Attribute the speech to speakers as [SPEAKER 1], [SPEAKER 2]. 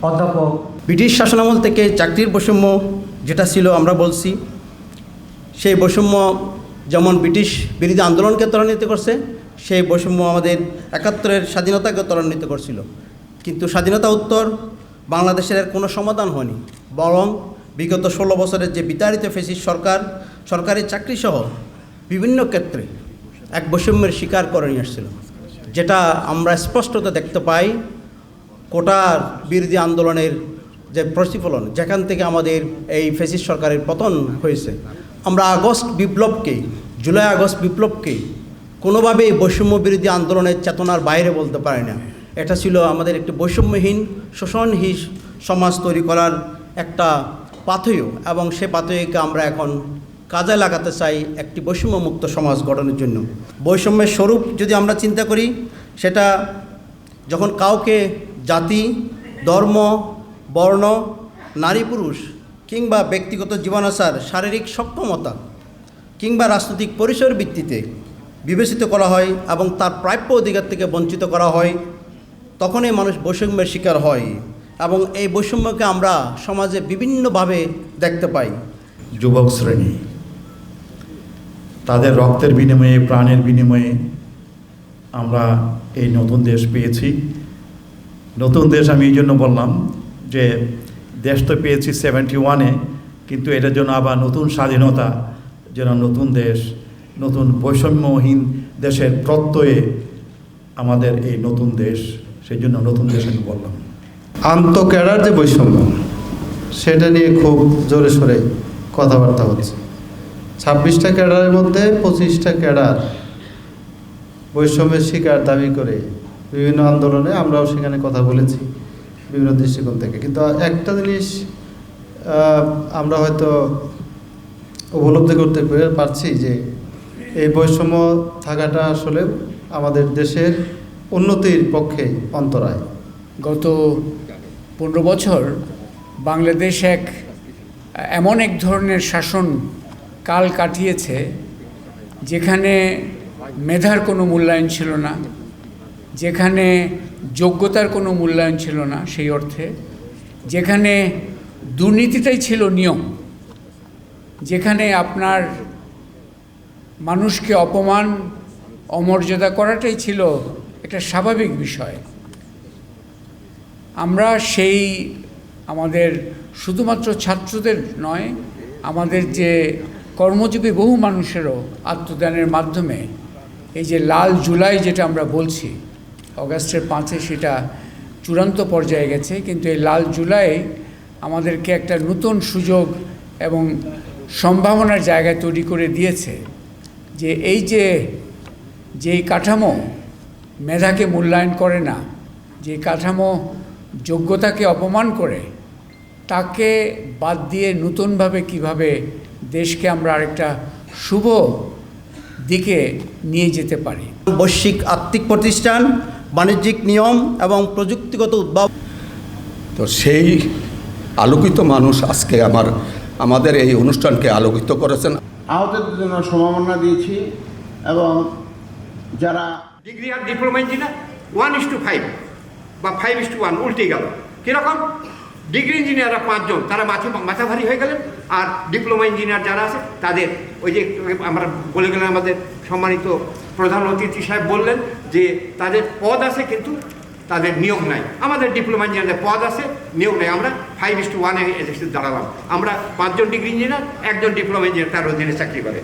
[SPEAKER 1] অধ্যাপক ব্রিটিশ শাসনামল থেকে চাকরির বৈষম্য যেটা ছিল আমরা বলছি, সেই বৈষম্য যেমন ব্রিটিশ বিরোধী আন্দোলনকে ত্বরান্বিত করছে, সেই বৈষম্য আমাদের ৭১-এর স্বাধীনতাকে ত্বরান্বিত করছিল। কিন্তু স্বাধীনতা উত্তর বাংলাদেশের কোনো সমাধান হয়নি, বরং বিগত ১৬ বছরের যে বিতাড়িত ফ্যাসিস্ট সরকার সরকারি চাকরিসহ বিভিন্ন ক্ষেত্রে এক বৈষম্যের শিকার করে নিয়ে আসছিল, যেটা আমরা স্পষ্টত দেখতে পাই কোটার বিরোধী আন্দোলনের যে প্রতিফলন, যেখান থেকে আমাদের এই ফ্যাসিস্ট সরকারের পতন হয়েছে। আমরা জুলাই আগস্ট বিপ্লবকে কোনোভাবেই বৈষম্য বিরোধী আন্দোলনের চেতনার বাইরে বলতে পারি না। এটা ছিল আমাদের একটি বৈষম্যহীন শোষণহীন সমাজ তৈরি করার একটা পাথেয়, এবং সে পাথেয়কে আমরা এখন কাজে লাগাতে চাই একটি বৈষম্যমুক্ত সমাজ গঠনের জন্য। বৈষম্যের স্বরূপ যদি আমরা চিন্তা করি, সেটা যখন কাউকে জাতি, ধর্ম, বর্ণ, নারী পুরুষ কিংবা ব্যক্তিগত জীবনাচার, শারীরিক সক্ষমতা কিংবা রাজনৈতিক পরিচয়ের ভিত্তিতে বিবেচিত করা হয় এবং তার প্রাপ্য অধিকার থেকে বঞ্চিত করা হয়, তখনই মানুষ বৈষম্যের শিকার হয়। এবং এই বৈষম্যকে আমরা সমাজে বিভিন্নভাবে দেখতে পাই।
[SPEAKER 2] যুবক শ্রেণী তাদের রক্তের বিনিময়ে, প্রাণের বিনিময়ে আমরা এই নতুন দেশ পেয়েছি। নতুন দেশ আমি এই জন্য বললাম যে দেশ তো পেয়েছি 71-এ, কিন্তু এটার জন্য আবার নতুন স্বাধীনতা, যেন নতুন দেশ, নতুন বৈষম্যহীন দেশের প্রত্যয়ে আমাদের এই নতুন দেশ, সেই জন্য নতুন দেশ আমি বললাম।
[SPEAKER 3] আন্তঃক্যাডার যে বৈষম্য, সেটা নিয়ে খুব জোরে সোরে কথাবার্তা হচ্ছে। 26টা ক্যাডারের মধ্যে 25টা ক্যাডার বৈষম্যের শিকার দাবি করে বিভিন্ন আন্দোলনে আমরাও সেখানে কথা বলেছি বিভিন্ন দৃষ্টিকোণ থেকে। কিন্তু একটা জিনিস আমরা হয়তো উপলব্ধি করতে পারছি যে এই বৈষম্য থাকাটা আসলে আমাদের দেশের উন্নতির পক্ষে অন্তরায়।
[SPEAKER 4] গত 15 বছর বাংলাদেশ এমন এক ধরনের শাসন কাল কাটিয়েছে যেখানে মেধার কোনো মূল্যায়ন ছিল না, যেখানে যোগ্যতার কোনো মূল্যায়ন ছিল না, সেই অর্থে যেখানে দুর্নীতিটাই ছিল নিয়ম, যেখানে আপনার মানুষকে অপমান, অমর্যাদা করাটাই ছিল একটা স্বাভাবিক বিষয়। আমরা সেই আমাদের শুধুমাত্র ছাত্রদের নয়, আমাদের যে কর্মজীবী বহু মানুষেরও আত্মদানের মাধ্যমে এই যে লাল জুলাই যেটা আমরা বলছি, অগাস্টের 5-এ সেটা চূড়ান্ত পর্যায়ে গেছে, কিন্তু এই লাল জুলাই আমাদেরকে একটা নতুন সুযোগ এবং সম্ভাবনার জায়গায় তৈরি করে দিয়েছে যে এই যেই কাঠামো মেধাকে মূল্যায়ন করে না, যে কাঠামো যোগ্যতাকে অপমান করে, তাকে বাদ দিয়ে নতুনভাবে কিভাবে দেশকে আমরা আরেকটা শুভ দিকে নিয়ে যেতে পারি।
[SPEAKER 1] বৈশ্বিক আর্থিক প্রতিষ্ঠান, বাণিজ্যিক নিয়ম এবং প্রযুক্তিগত উদ্ভাবন,
[SPEAKER 5] তো সেই আলোকিত মানুষ আজকে আমাদের এই অনুষ্ঠানকে আলোকিত করেছেন।
[SPEAKER 6] আহতদের জন্য সম্ভাবনা দিয়েছি, এবং যারা
[SPEAKER 7] ডিগ্রি আর ডিপ্লোমা ইঞ্জিনিয়ার 1:5 বা 5:1 উল্টে গেল। কীরকম? ডিগ্রি ইঞ্জিনিয়াররা 5 জন, তারা মাথা ভারী হয়ে গেলেন, আর ডিপ্লোমা ইঞ্জিনিয়ার যারা আছে তাদের ওই যে আমরা বলে গেলেন, আমাদের সম্মানিত প্রধান অতিথি সাহেব বললেন যে তাদের পদ আছে কিন্তু তাদের নিয়োগ নাই। আমাদের ডিপ্লোমা ইঞ্জিনিয়ারদের পদ আছে, নিয়োগ নেই। আমরা 5:1 দাঁড়ালাম। আমরা 5 জন ডিগ্রি ইঞ্জিনিয়ার, 1 জন ডিপ্লোমা ইঞ্জিনিয়ার তার অধীনে চাকরি করে।